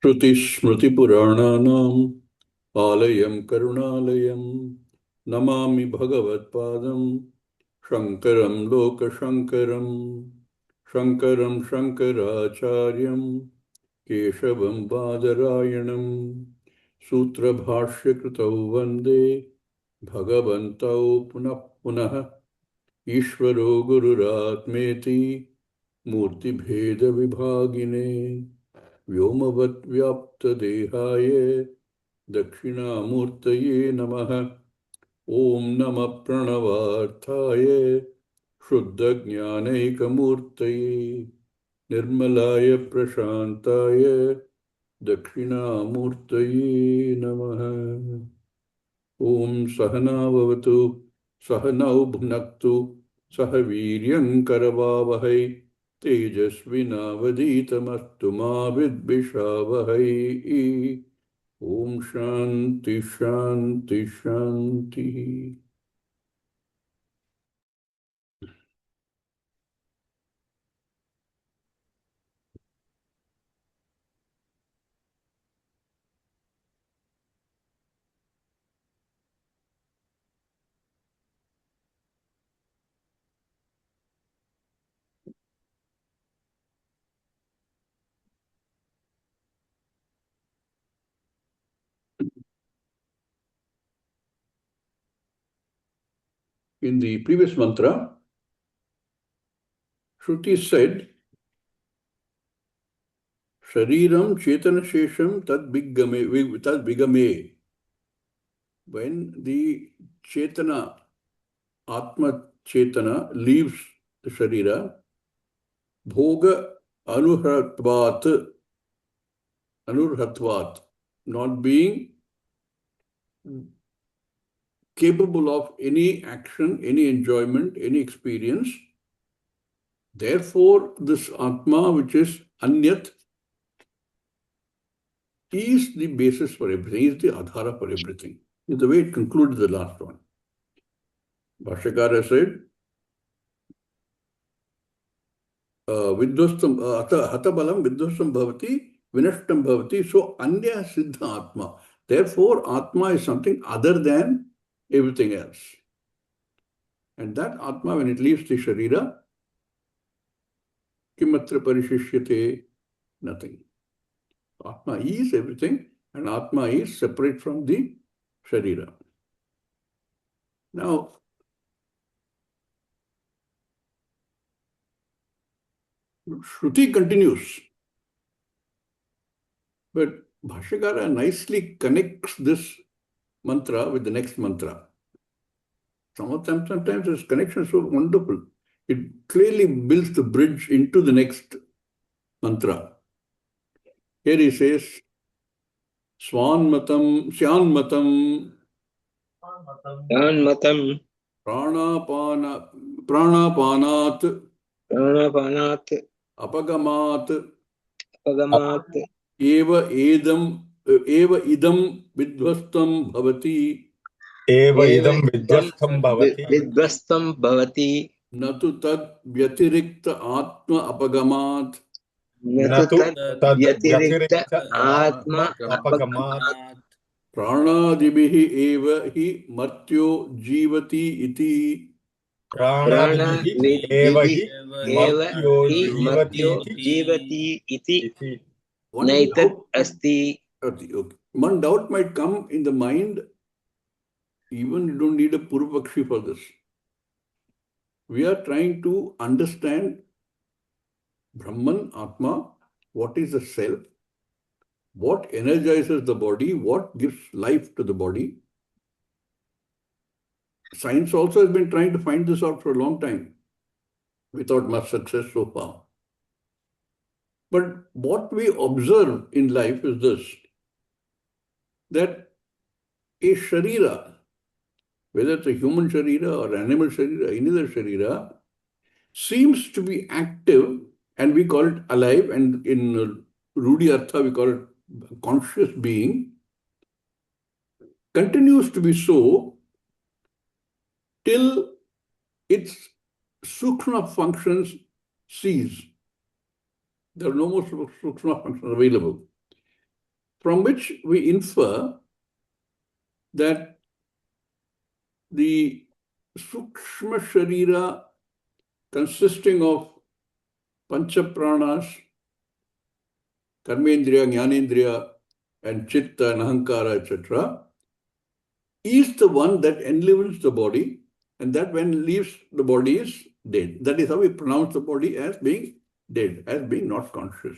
श्रुतिस्मृतिपुराणानाम् आलयं करुणालयं नमामि भगवत्पादं शङ्करं लोकशङ्करं शङ्करं शङ्कराचार्यं केशवं बादरायणं सूत्रभाष्यकृतौ वन्दे भगवन्तौ पुनः पुनः ईश्वरो गुरुरात्मेति मूर्तिभेदविभागिने व्योमवद्व्याप्तदेहाय दक्षिणामूर्तये नमः। ॐ नमः प्रणवार्थाय शुद्धज्ञानैकमूर्तये निर्मलाय प्रशान्ताय दक्षिणामूर्तये नमः। ॐ सहना भवतु सहनौ भुनक्तु सह वीर्यं करवावहै तेजस्विनावधीतमस्तु मा विद्विषावहै। ॐ शान्ति शान्ति शान्तिः। In the previous mantra, Shruti said, Shariram Chetana Shesham Tad Bigame. When the Chetana, Atma Chetana leaves the Sharira, Bhoga Anurhatvat, not being capable of any action, any enjoyment, any experience. Therefore, this Atma, which is Anyat, is the basis for everything, is the Adhara for everything. Is the way it concluded the last one. Bhashyakara said, Vidvastam Hatabalam Vidvastam Bhavati Vinashtam Bhavati. So Anya Siddha Atma. Therefore, Atma is something other than everything else. And that Atma, when it leaves the Sharira, Kimatra Parishishyate, nothing. Atma is everything, and Atma is separate from the Sharira. Now, Shruti continues, but Bhashyakara nicely connects this mantra with the next mantra. Sometimes this connection is so wonderful. It clearly builds the bridge into the next mantra. Here he says, Swanmatam, Syanmatam, Pranapanat, Apagamat, Eva idam vidvastam bhavati. Eva idam vidvastam bhavati. Natu tad vyatirikta atma apagamat. Natu tad vyatirikta atma apagamat. Pranadibihi eva hi martyo jivati iti. Pranadibihi eva hi martyo jivati iti. One doubt might come in the mind. Even you don't need a Purvakshi for this. We are trying to understand Brahman, Atma, what is the self, what energizes the body, what gives life to the body. Science also has been trying to find this out for a long time, without much success so far. But what we observe in life is this, that a Sharira, whether it's a human Sharira or animal Sharira, any other Sharira, seems to be active, and we call it alive, and in Rudi Artha we call it conscious being, continues to be so till its sukshma functions cease. There are no more sukshma functions available. from which we infer that the Sukshma Sharira consisting of Pancha Pranas, Karmendriya, Jnanendriya, and Chitta and Ahankara, etc., is the one that enlivens the body, and that when leaves the body is dead. That is how we pronounce the body as being dead, as being not conscious.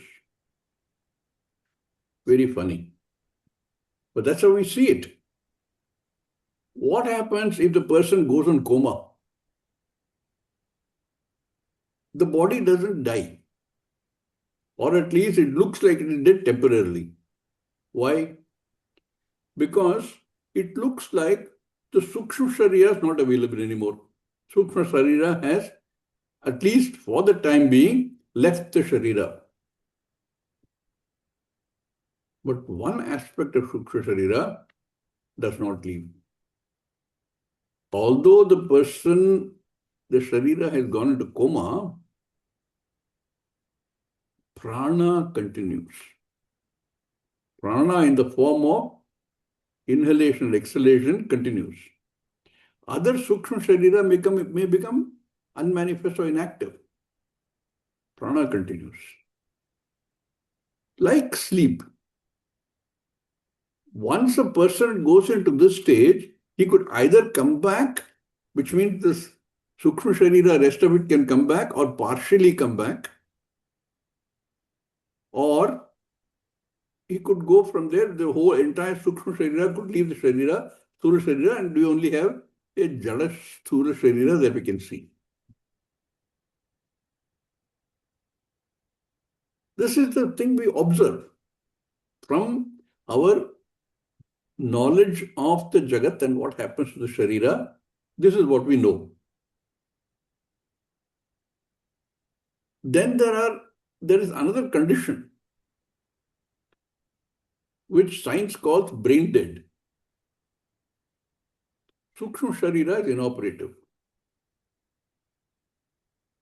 Very funny. But that's how we see it. What happens if the person goes on coma? The body doesn't die. Or at least it looks like it is dead temporarily. Why? Because it looks like the Sukshma Sharira is not available anymore. Sukshma Sharira has, at least for the time being, left the Sharira. But one aspect of Sukshma Sharira does not leave. Although the person, the Sharira has gone into coma, prana continues. Prana in the form of inhalation and exhalation continues. Other Sukshma Sharira may become unmanifest or inactive. Prana continues. Like sleep. Once a person goes into this stage, he could either come back, which means this Sukshma Sharira, rest of it can come back or partially come back, or he could go from there, the whole entire Sukshma Sharira could leave the Sharira, Sthula Sharira, and we only have a Jada Sthula Sharira that we can see. This is the thing we observe from our knowledge of the Jagat and what happens to the Sharira. This is what we know. Then there is another condition which science calls brain dead. Sukshma Sharira is inoperative.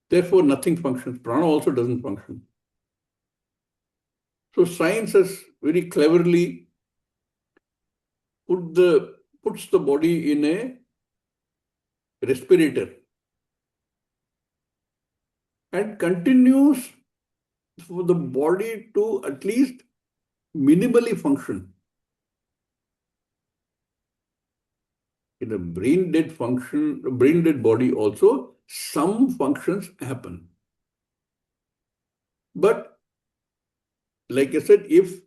Therefore, nothing functions. Prana also doesn't function. So science has very cleverly puts the body in a respirator and continues for the body to at least minimally function. In a brain dead body also, some functions happen. But like I said, if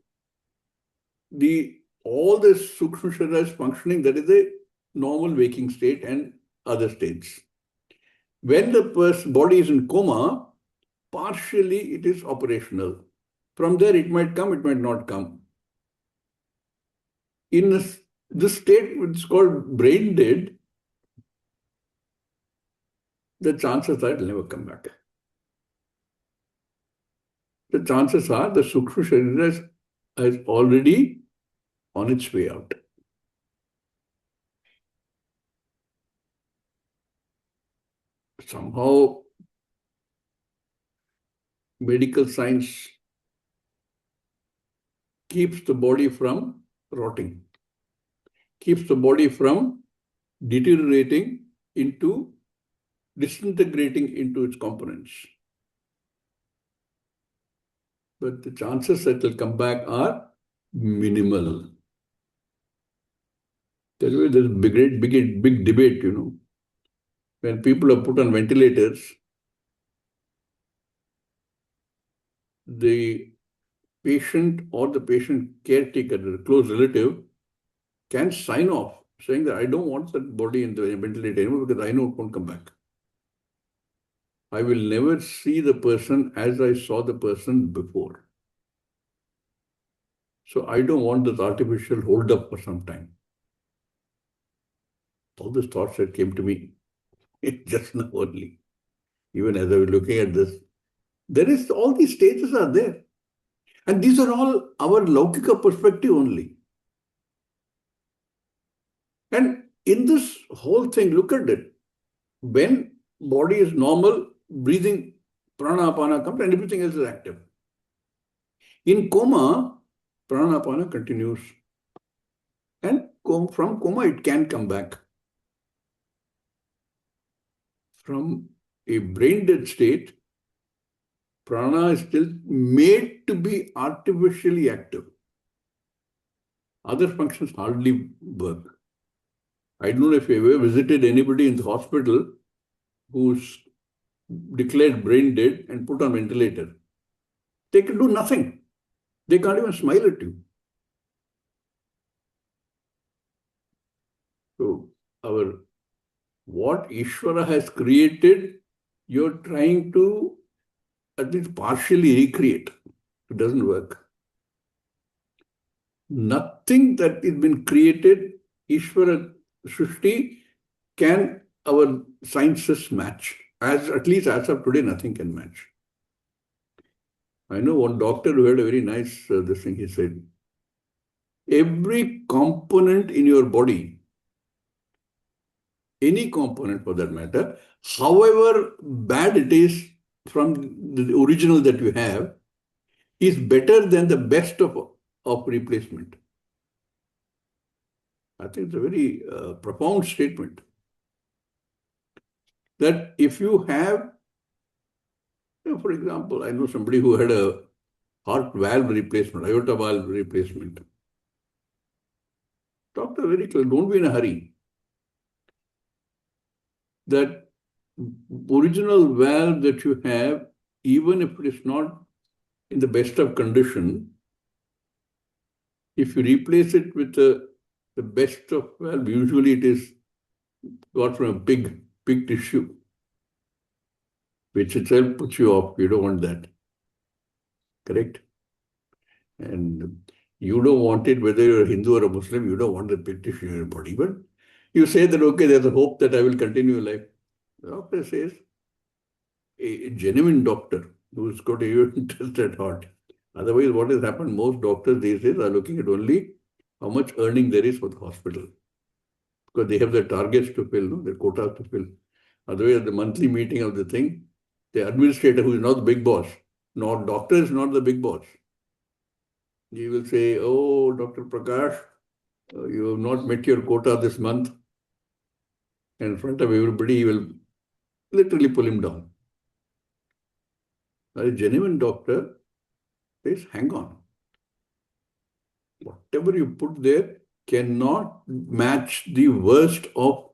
all the Sukshma Sharira is functioning, that is a normal waking state and other states. When the body is in coma, partially it is operational. From there it might come, it might not come. In this state, which is called brain dead, the chances are it will never come back. The chances are the Sukshma Sharira is already on its way out. Somehow, medical science keeps the body from rotting, keeps the body from deteriorating into, disintegrating into its components. But the chances that it will come back are minimal. That's why there's a big debate, When people are put on ventilators, the patient or the patient caretaker, the close relative, can sign off saying that I don't want that body in the ventilator anymore because I know it won't come back. I will never see the person as I saw the person before. So I don't want this artificial hold up for some time. All these thoughts that came to me just now only, even as I was looking at this, all these stages are there. And these are all our Laukika perspective only. And in this whole thing, look at it. When body is normal, breathing, prana, apana comes and everything else is active. In coma, Pranapana continues. And from coma, it can come back. From a brain dead state, prana is still made to be artificially active. Other functions hardly work. I don't know if you ever visited anybody in the hospital who's declared brain dead and put on ventilator. They can do nothing. They can't even smile at you. So what Ishvara has created, you're trying to at least partially recreate. It doesn't work. Nothing that has been created, Ishvara Srishti, can our sciences match. At least as of today, nothing can match. I know one doctor who had a very nice this thing. He said, every component in your body, any component for that matter, however bad it is from the original that you have, is better than the best of replacement. I think it's a very profound statement. That if you have, for example, I know somebody who had a heart valve replacement, aorta valve replacement. Doctor very clear, don't be in a hurry. That original valve that you have, even if it is not in the best of condition, if you replace it with the best of valve, usually it is got from a pig tissue, which itself puts you off. You don't want that. Correct? And you don't want it, whether you're a Hindu or a Muslim, you don't want the pig tissue in your body. But you say that, okay, there's a hope that I will continue life. The doctor says, a genuine doctor who's got a interest at heart. Otherwise, what has happened, most doctors these days are looking at only how much earning there is for the hospital. Because they have their targets to fill, no? Their quotas to fill. Otherwise, at the monthly meeting of the thing, the administrator who is not the big boss, not doctor is not the big boss. He will say, oh, Dr. Prakash, you have not met your quota this month. And in front of everybody, he will literally pull him down. A genuine doctor says, hang on. Whatever you put there cannot match the worst of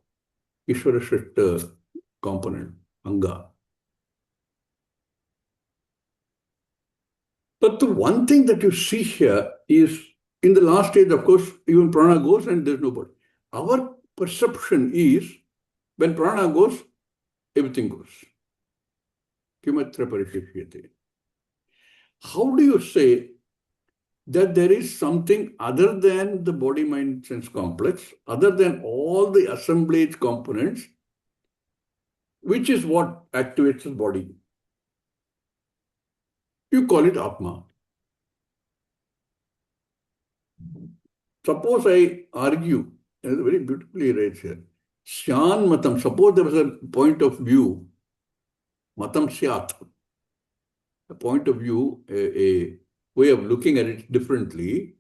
Ishvara Shrishta component, Anga. But the one thing that you see here is, in the last stage, of course, even prana goes and there's nobody. Our perception is, when prana goes, everything goes. Kimatra parishishyate. How do you say that there is something other than the body-mind sense complex, other than all the assemblage components, which is what activates the body? You call it Atma. Suppose I argue, and it's very beautifully raised here, Syan Matam, suppose there was a point of view, Matam Syat, a point of view, a way of looking at it differently,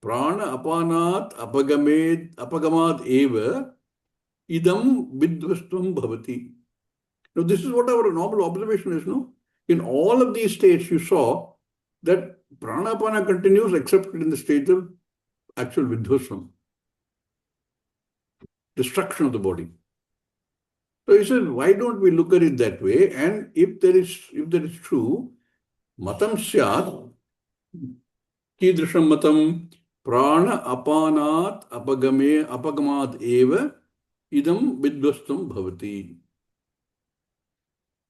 Prana apanat apagamad eva idam vidvastvam bhavati. Now, this is what our normal observation is, no? In all of these states, you saw that pranapana continues except in the state of actual vidvasvam, destruction of the body. So he says, why don't we look at it that way? And if that is true, matam syat, kidrisham matam, prana apanat apagamad eva idam vidvastam bhavati.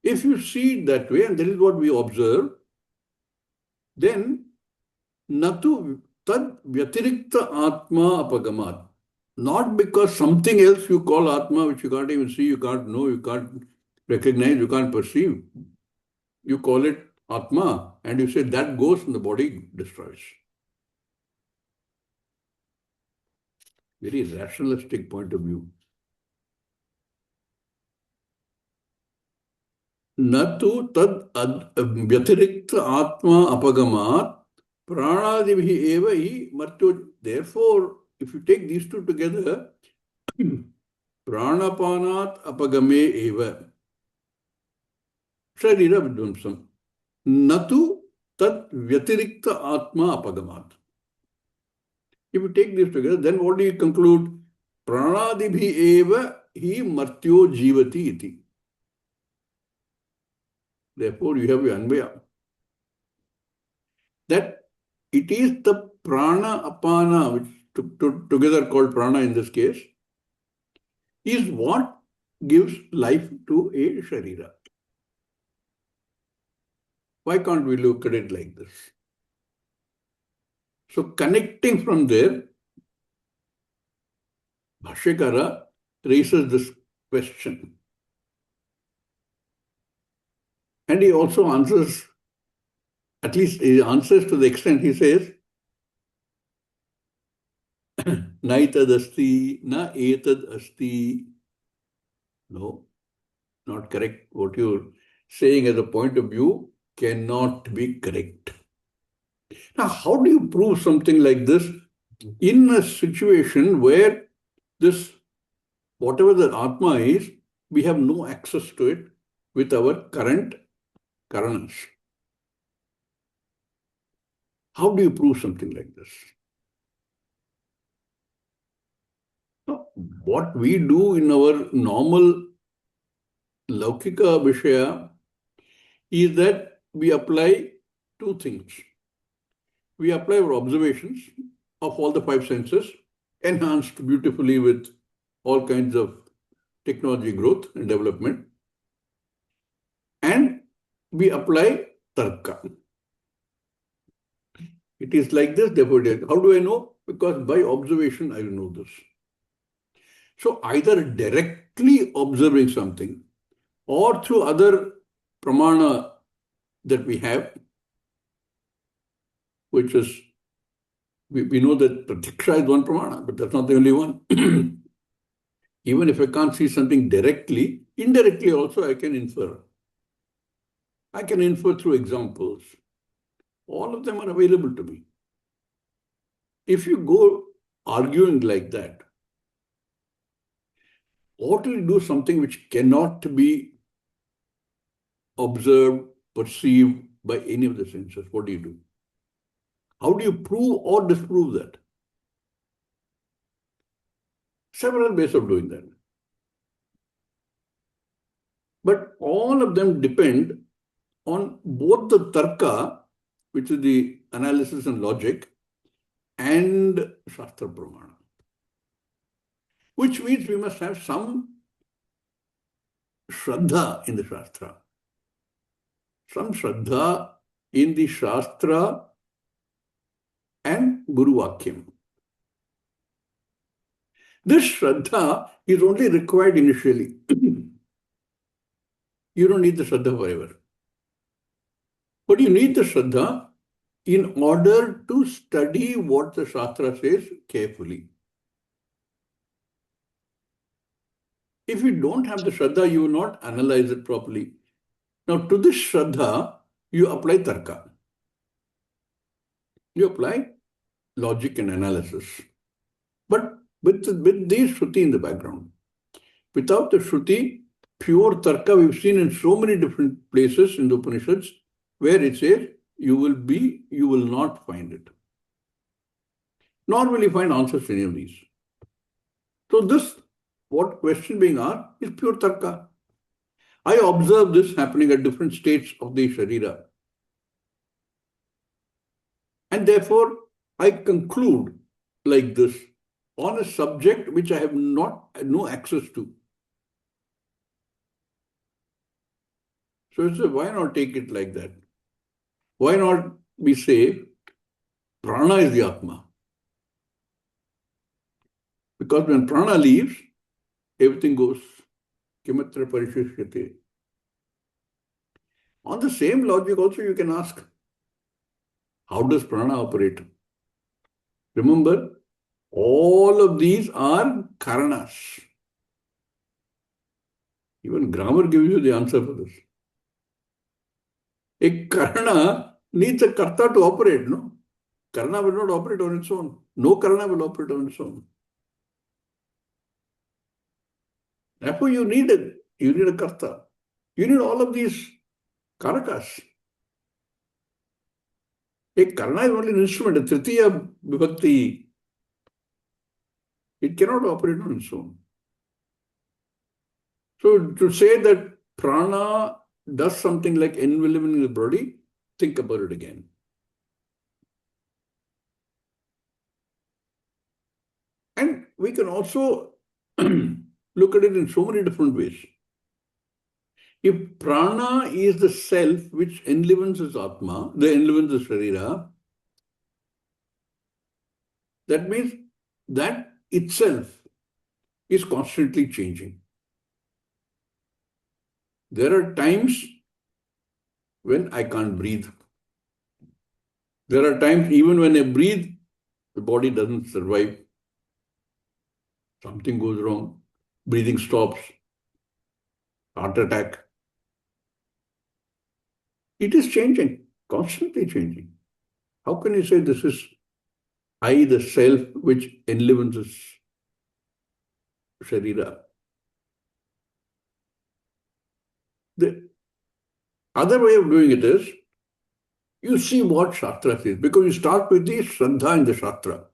If you see it that way, and that is what we observe, then natu tad vyatirikta atma apagamat. Not because something else you call atma, which you can't even see, you can't know, you can't recognize, you can't perceive. You call it atma, and you say that goes and the body destroys. Very rationalistic point of view. Natu tad vyatirikta atma apagamat Pranadibhi eva hi martyo. Therefore, if you take these two together, pranapanat apagame eva sharira vidvamsam natu tat vyatirikta atma apagamat. If you take this together, then what do you conclude? Pranadibhi eva hi martyo jivati iti. Therefore, you have your anvaya. That it is the prana apana, which together called prana in this case, is what gives life to a sharira. Why can't we look at it like this? So connecting from there, Bhashyakara raises this question. And he also answers, at least he answers to the extent he says, Naitad asti, na etad asti. No, not correct. What you're saying as a point of view cannot be correct. Now, how do you prove something like this in a situation where this, whatever the Atma is, we have no access to it with our current karanas? How do you prove something like this? Now, what we do in our normal Laukika Vishaya is that we apply two things. We apply our observations of all the five senses, enhanced beautifully with all kinds of technology growth and development. And we apply tarka. It is like this, therefore, how do I know? Because by observation, I will know this. So either directly observing something or through other pramana that we have, which is, we know that pratiksha is one pramana, but that's not the only one. Even if I can't see something directly, indirectly also I can infer. I can infer through examples. All of them are available to me. If you go arguing like that, or to do something which cannot be observed, perceived by any of the senses, what do you do? How do you prove or disprove that? Several ways of doing that. But all of them depend on both the tarka, which is the analysis and logic, and Shastra Pramana. Which means we must have some Shraddha in the Shastra. Some Shraddha in the Shastra and Guru Vakyam. This Shraddha is only required initially. You don't need the Shraddha forever. But you need the Shraddha in order to study what the Shastra says carefully. If you don't have the Shraddha, you will not analyze it properly. Now, to this Shraddha, you apply Tarka. You apply logic and analysis. But with the Shruti in the background. Without the Shruti, pure Tarka, we've seen in so many different places in the Upanishads where it says, you will not find it. Nor will you find answers to any of these. So this, what question being asked, is pure Tarka. I observe this happening at different states of the Sharira. And therefore, I conclude like this on a subject which I have no access to. So it's why not take it like that? Why not we say prana is the Atma? Because when prana leaves, everything goes kimatra parishishyate. On the same logic also you can ask, how does prana operate? Remember, all of these are karanas. Even grammar gives you the answer for this. A karana needs a karta to operate, no? Karna will not operate on its own. No Karna will operate on its own. Therefore, you need a Karta. You need all of these Karakas. A Karna is only an instrument, a Tritiya Vibhakti. It cannot operate on its own. So to say that prana does something like enveloping the body, think about it again. And we can also look at it in so many different ways. If prana is the self which enlivens Atma, the enlivens the Sharira, that means that itself is constantly changing. There are times when I can't breathe. There are times even when I breathe, the body doesn't survive. Something goes wrong. Breathing stops. Heart attack. It is changing, constantly changing. How can you say this is I, the self, which enlivenses Sharira? The other way of doing it is, you see what Shastra says, because you start with the Shraddha in the Shastra.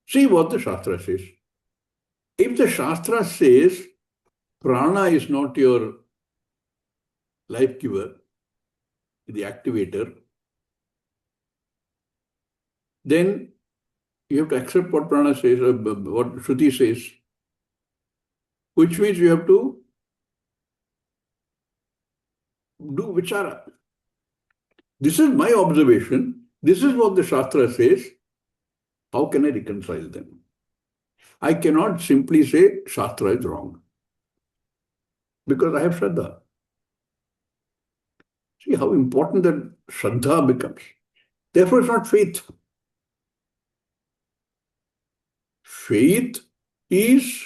See what the Shastra says. If the Shastra says prana is not your life giver, the activator, then you have to accept what prana says, what Shruti says, which means you have to do vichara. This is my observation. This is what the Shastra says. How can I reconcile them? I cannot simply say Shastra is wrong because I have Shraddha. See how important that Shraddha becomes. Therefore, it's not faith. Faith is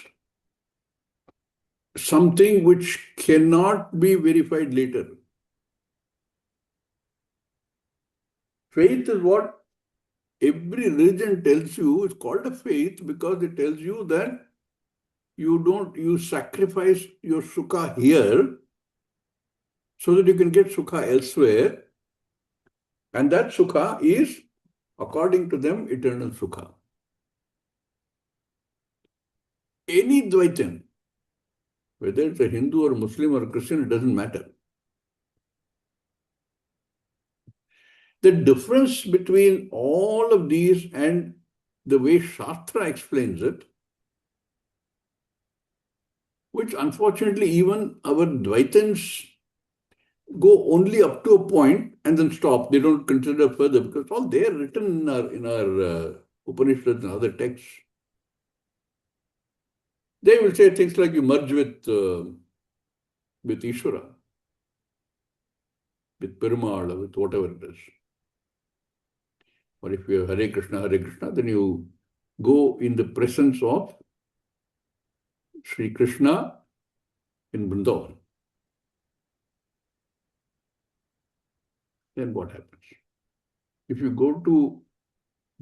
something which cannot be verified later. Faith is what every religion tells you. It's called a faith because it tells you that you sacrifice your sukha here so that you can get sukha elsewhere. And that sukha is, according to them, eternal sukha. Any Dvaitan, whether it's a Hindu or Muslim or Christian, it doesn't matter. The difference between all of these and the way Shastra explains it, which unfortunately even our Dvaitans go only up to a point and then stop. They don't consider further because all they are written in our Upanishads and other texts. They will say things like you merge with Ishvara, with Perumal, or with whatever it is. Or if you have Hare Krishna, then you go in the presence of Sri Krishna in Vrindavan. Then what happens? If you go to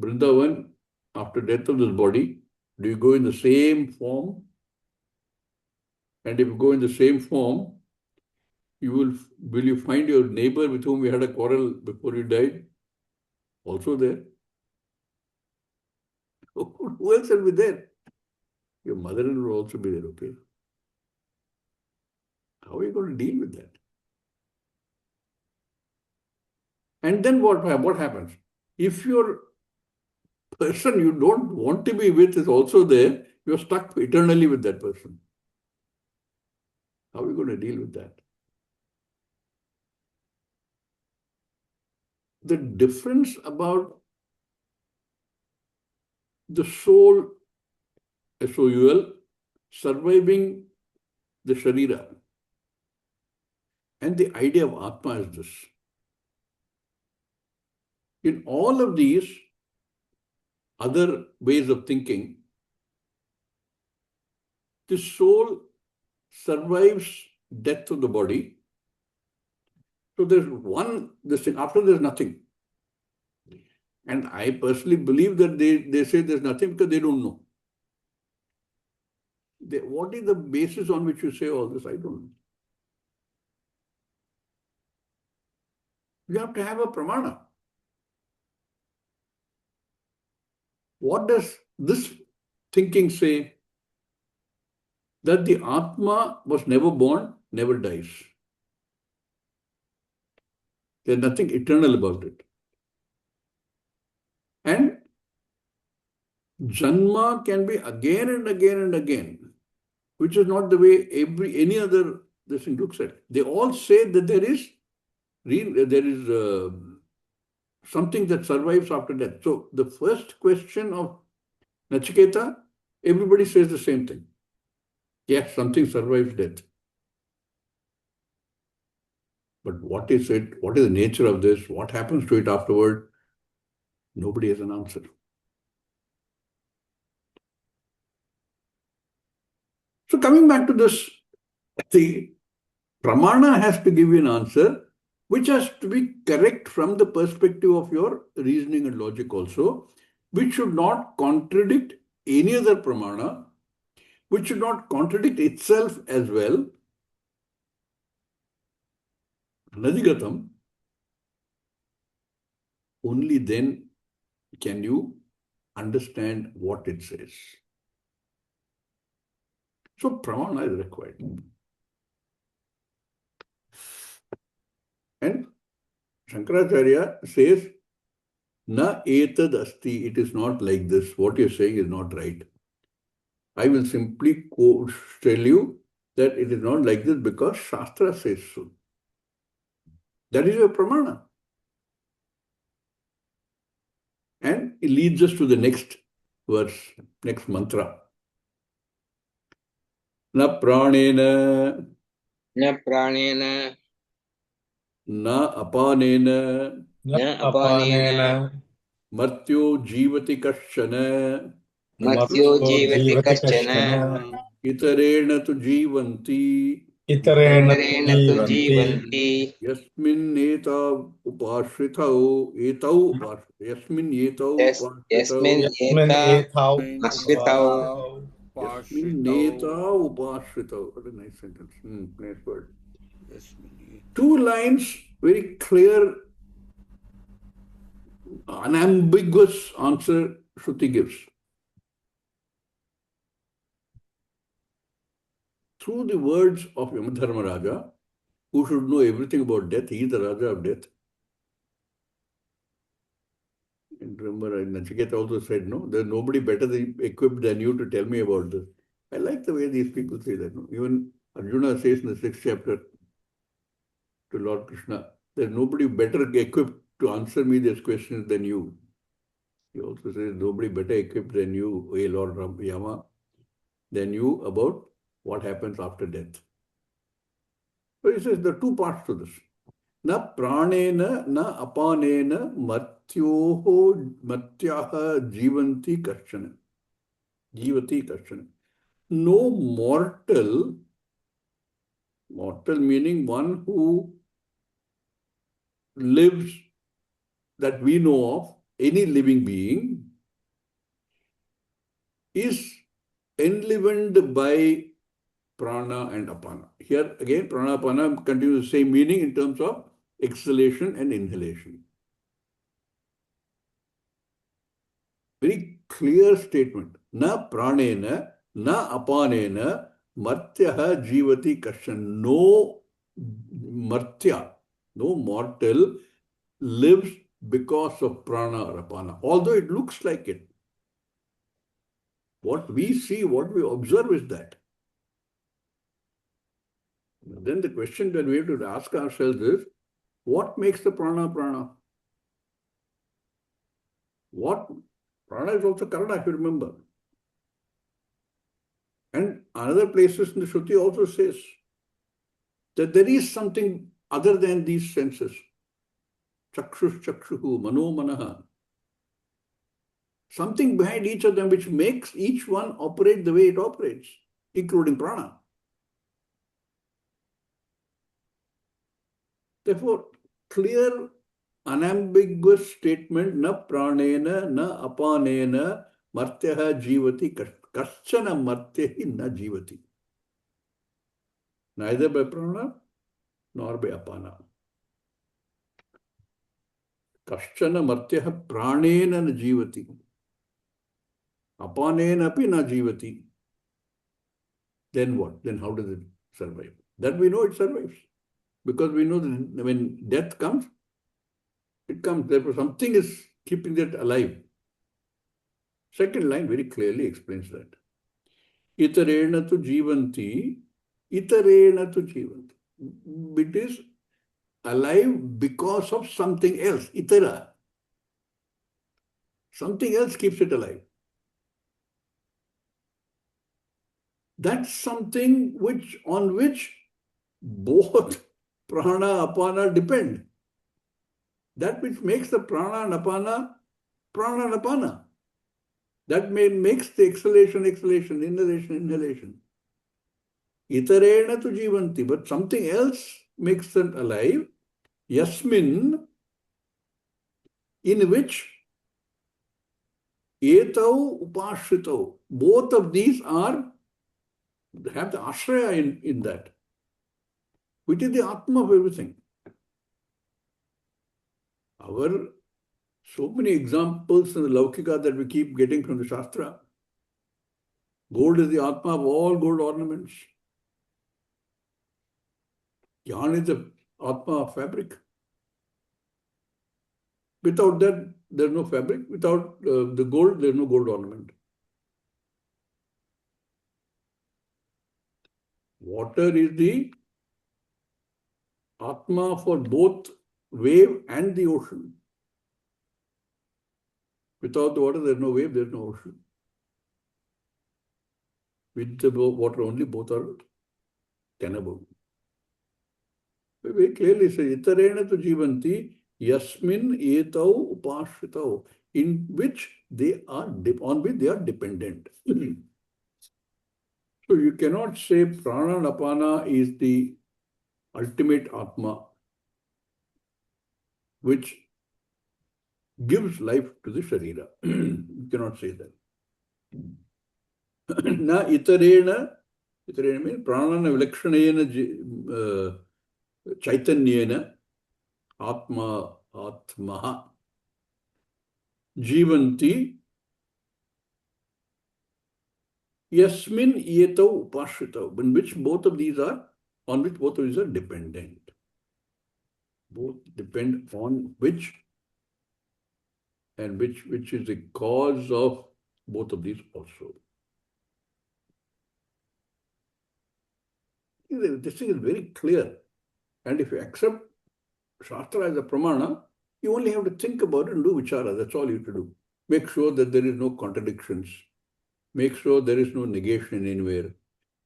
Vrindavan after death of this body, do you go in the same form? And if you go in the same form, will you find your neighbor with whom you had a quarrel before you died also there? Who else will be there? Your mother-in-law will also be there, okay? How are you going to deal with that? And then what happens? If your person you don't want to be with is also there, you're stuck eternally with that person. How are you going to deal with that? The difference about the soul, SOUL, surviving the Sharira and the idea of Atma is this. In all of these other ways of thinking, the soul survives death of the body So there's one, this thing, after there's nothing. And I personally believe that they say there's nothing because they don't know. What is the basis on which you say all this? I don't know. You have to have a pramana. What does this thinking say? That the Atma was never born, never dies. There's nothing eternal about it. And Janma can be again and again and again, which is not the way any other this thing looks at. They all say that there is something that survives after death. So the first question of Nachiketa, everybody says the same thing. Yes, something survives death. But what is it? What is the nature of this? What happens to it afterward? Nobody has an answer. So coming back to this, the pramana has to give you an answer which has to be correct from the perspective of your reasoning and logic also, which should not contradict any other pramana, which should not contradict itself as well. Nadigatam, only then can you understand what it says. So pramana is required. And Shankaracharya says, na etad asti, it is not like this. What you're saying is not right. I will simply tell you that it is not like this because Shastra says so. That is your pramana. And it leads us to the next verse, next mantra. Na pranena, na apanena, martyo jivati kashchana, itarena tu jivanti, yasmin eta upashritau, yasmin etau upashritau, yasmin neta upashritau. What a nice sentence. Nice word. Two lines, very clear, unambiguous answer Shruti gives. Through the words of Yamadharmaraja, who should know everything about death, he is the Raja of death. And remember, Nachiketa also said, no, there's nobody better equipped than you to tell me about this. I like the way these people say that. No? Even Arjuna says in the 6th chapter to Lord Krishna, there's nobody better equipped to answer me these questions than you. He also says, nobody better equipped than you, O Lord Yama, than you about what happens after death. So he says, there are two parts to this. Na pranena, na apanena, matyaha jivanti kashchana. Jivati kashchana. No mortal meaning one who lives that we know of, any living being, is enlivened by prana and apana. Here again, prana apana continues the same meaning in terms of exhalation and inhalation. Very clear statement. Na pranena, na apanena, martyaha jivati kashan. No martya, no mortal lives because of prana or apana, although it looks like it. What we see, what we observe is that. Then the question that we have to ask ourselves is, what makes the prana prana? What? Prana is also Karana, if you remember. And another places in the Shruti also says that there is something other than these senses. Chakshush chakshuhu, mano manaha. Something behind each of them which makes each one operate the way it operates, including prana. Therefore, clear, unambiguous statement, na pranena, na apanena, martyaha jivati, kaschana martyahi na jivati. Neither by prana nor by apana. Kaschana martyaha pranena na jivati. Apanena api na jivati. Then what? Then how does it survive? That we know it survives. Because we know that when death comes, it comes. Therefore, something is keeping that alive. Second line very clearly explains that. Itarena tu jivanti, itarena tu jivanti. It is alive because of something else, itara. Something else keeps it alive. That's something on which both prana apana depend. That which makes the prana and apana. That makes the exhalation, inhalation. Itarena tu jivanti, but something else makes them alive. Yasmin, in which etau upashritau. Both of these have the ashraya in that, which is the atma of everything. So many examples in the Laukika that we keep getting from the Shastra. Gold is the atma of all gold ornaments. Yarn is the atma of fabric. Without that, there's no fabric. Without the gold, there's no gold ornament. Water is the atma for both wave and the ocean. Without the water, there's no wave, there's no ocean. With the water only, both are tenable. Very clearly says, itarena tu jivanti, yasmin etau upashritau, on which they are dependent. So you cannot say prana and apana is the ultimate atma, which gives life to the sharira. You cannot say that. Na itarena means pranana vilakshanena chaitanyena atmaha jivanti yasmin yetau upashritau, on which both of these are dependent. Both depend on which, and which is the cause of both of these also. This thing is very clear. And if you accept Shastra as a pramana, you only have to think about it and do vichara. That's all you have to do. Make sure that there is no contradictions. Make sure there is no negation anywhere.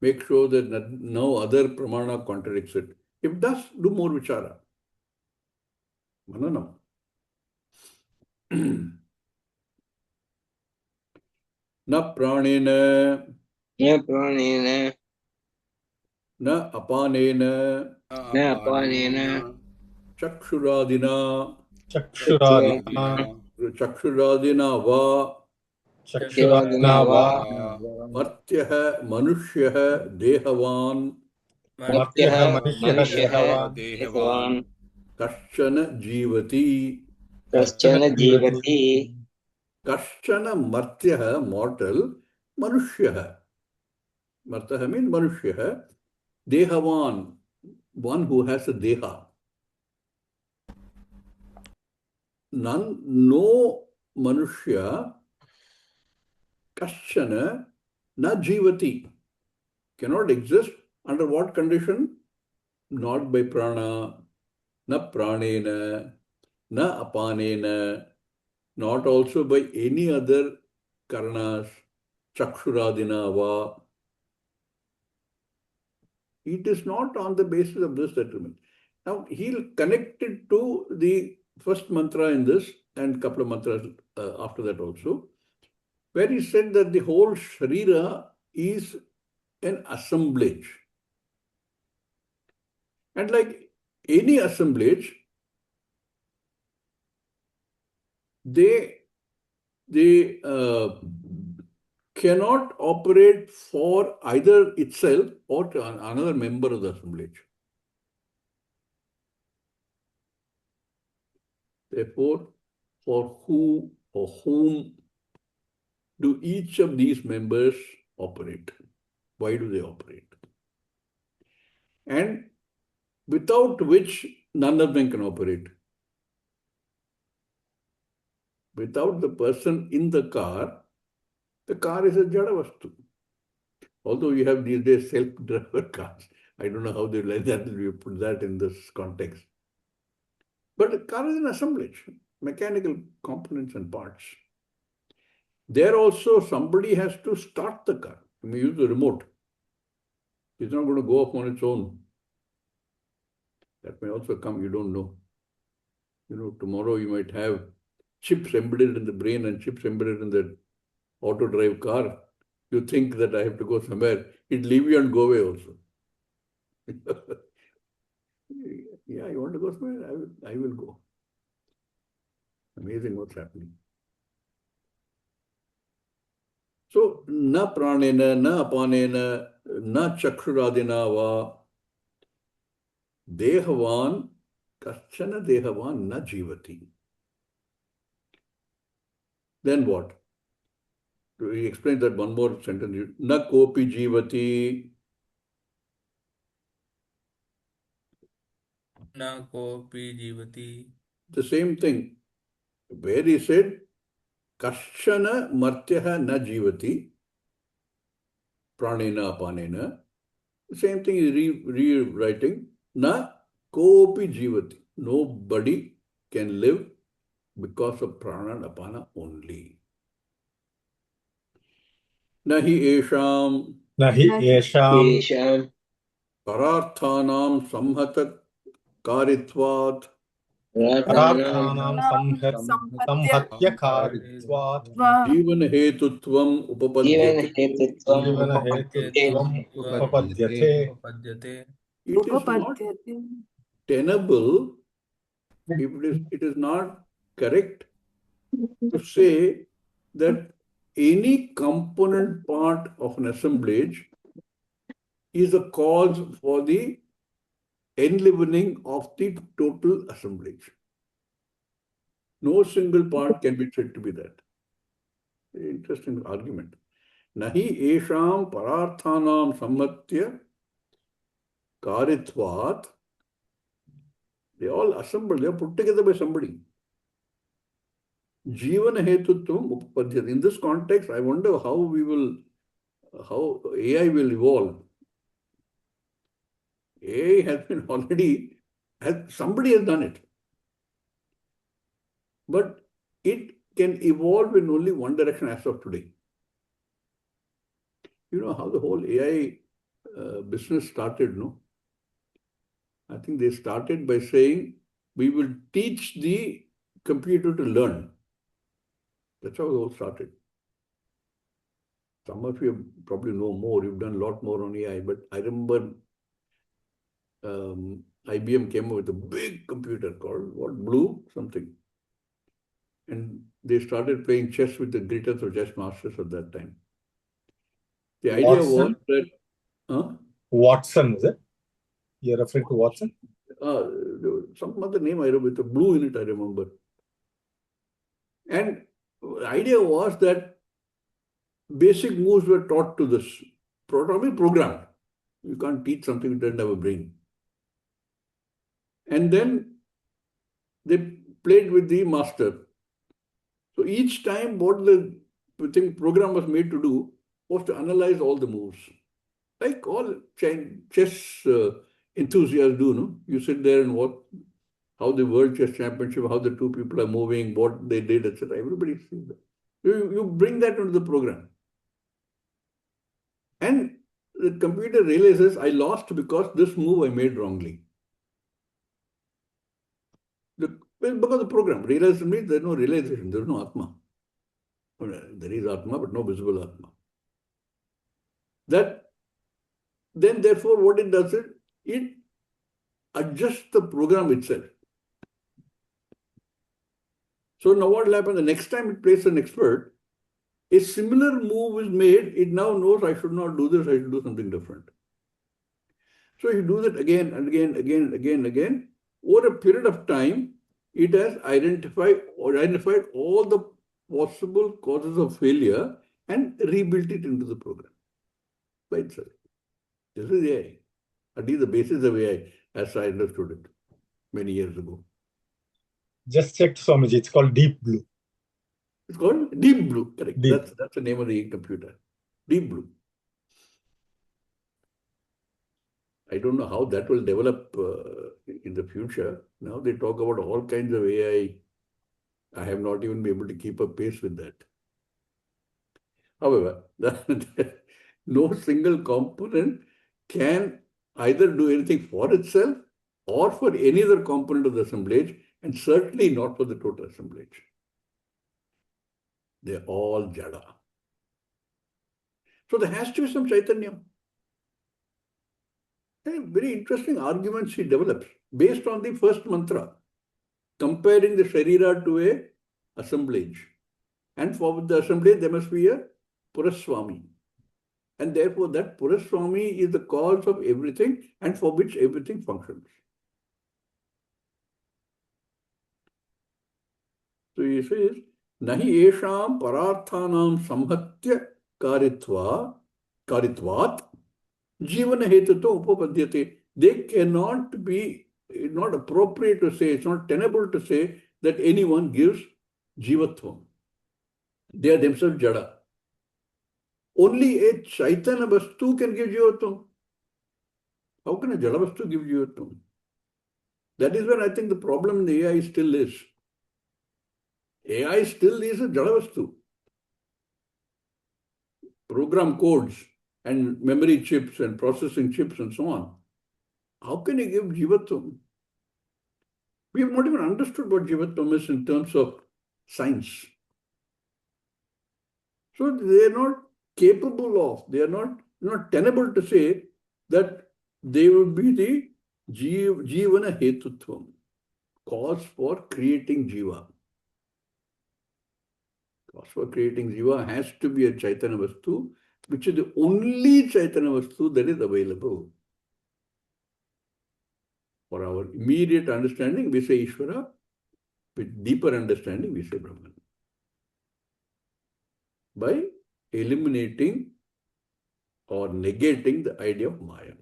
Make sure that no other pramana contradicts it. If it does, do more vichara. Mananam. Na pranena. Na pranena. Na apanena. Na apanena. Chakshuradina. Chakshuradina. Va. Chakshuradina va. Martyah manushya dehavan. Martyah manushya dehavan. Kaschana jivati. Kaschana jivati. Kaschana martyah, mortal. Manushya. Martyah means manushya. Dehavan, one who has a deha. No manushya, kaschana, na jivati, cannot exist under what condition? Not by prana, na pranena, na apanena, not also by any other karanas, chakshuradina va. It is not on the basis of this settlement. Now, he'll connect it to the first mantra in this and couple of mantras after that also, where he said that the whole Sharira is an assemblage. And like any assemblage, they cannot operate for either itself or to another member of the assemblage. Therefore, for who or whom do each of these members operate? Why do they operate? And without which none of them can operate. Without the person in the car is a jada vastu. Although you have these days self-driver cars. I don't know how they like that, you put that in this context. But a car is an assemblage, mechanical components and parts. There also somebody has to start the car. You may use the remote. It's not going to go off on its own. That may also come, you don't know. Tomorrow you might have chips embedded in the brain and chips embedded in the auto drive car. You think that I have to go somewhere. It leave you and go away also. Yeah, you want to go somewhere? I will go. Amazing what's happening. So, na pranena, na apanena, na chakshuradina va, dehavan, kaschana dehavan na jivati. Then what? We explain that one more sentence. Na kopi jivati. Na kopi jivati. The same thing. Where he said, Kashana martyaha na jivati, pranena apanena. The same thing is rewriting. Na kopi jivati. Nobody can live because of prana and apana only. Nahi esham Yesham pararthanam samhata karitvat Prathanam Samhatyakaritvat jivan hetutvam Jivan upapadyate. Hetutvam Upapadyate. It is not tenable, it is not correct to say that any component part of an assemblage is a cause for the enlivening of the total assemblage. No single part can be said to be that. Interesting argument. Nahi esham pararthanam sammatya karitvat. They all assembled, they are put together by somebody. Jivan hetutvam upapadyate. In this context, I wonder how AI will evolve. AI has been already, somebody has done it. But it can evolve in only one direction as of today. You know how the whole AI business started, no? I think they started by saying, we will teach the computer to learn. That's how it all started. Some of you probably know more. You've done a lot more on AI. But I remember IBM came up with a big computer called Blue something. And they started playing chess with the greatest of chess masters at that time. The idea was that... Watson, is it? You're referring to Watson? Some other name I remember, with a blue in it, I remember. And the idea was that basic moves were taught to this program. You can't teach something that doesn't have a brain. And then they played with the master. So each time what the program was made to do was to analyze all the moves. Like all chess enthusiasts do, no? You sit there and watch how the World Chess Championship, how the two people are moving, what they did, etc. Everybody sees that. You bring that into the program. And the computer realizes, I lost because this move I made wrongly. Because the program realizes means there's no realization, there's no Atma. There is Atma, but no visible Atma. Then therefore what it does is, it adjusts the program itself. So now what will happen? The next time it plays an expert, a similar move is made. It now knows I should not do this, I should do something different. So you do that again and again, again. Over a period of time, it has identified all the possible causes of failure and rebuilt it into the program by itself. This is AI. At least the basis of AI, as I understood it many years ago. Just checked, Swamiji. It's called Deep Blue. It's called Deep Blue. Correct. Deep. That's the name of the computer. Deep Blue. I don't know how that will develop in the future. Now they talk about all kinds of AI. I have not even been able to keep up pace with that. However, no single component can either do anything for itself or for any other component of the assemblage, and certainly not for the total assemblage. They're all jada. So there has to be some Chaitanya. And very interesting arguments he develops based on the first mantra, comparing the Sharira to a assemblage. And for the assemblage, there must be a Puraswami. And therefore, that Puraswami is the cause of everything and for which everything functions. So he says, Nahi esham pararthanam samhatya karitvat jivana hetuto upapadyate. They cannot be, it's not appropriate to say, it's not tenable to say that anyone gives jivatvam. They are themselves jada. Only a Chaitanya Vastu can give jivatvam. How can a jada Vastu give jivatvam? That is where I think the problem in the AI still is. AI still is a jada Vastu. Program codes and memory chips and processing chips and so on. How can you give jivatvam? We have not even understood what jivatvam is in terms of science. So they are not capable of, they are not tenable to say that they would be the jivana hetutvam, cause for creating jiva. Cause for creating jiva has to be a Chaitanya Vastu, which is the only Chaitanya Vastu that is available. For our immediate understanding, we say Ishvara. With deeper understanding, we say Brahman. By eliminating or negating the idea of Maya.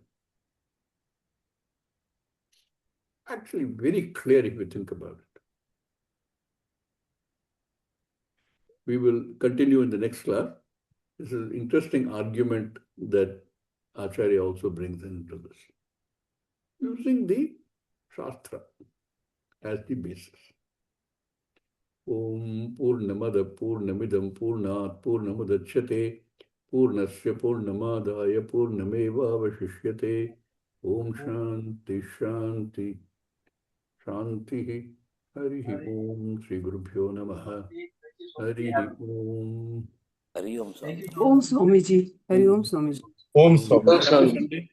Actually, very clear if you think about it. We will continue in the next class. This is an interesting argument that Acharya also brings into this. Using the Shastra as the basis. Om Purnamada Purnamidam Purnat Purnamadachyate Purnasya Purnamadaya Purnameva Vashishyate Om Shanti Shanti Shanti Harihi Om Sri Gurubhyo Namaha Harihi Om Hari Om Swami. Om Swamiji. Hari Om Swamiji. Om Om Swamiji. Swami.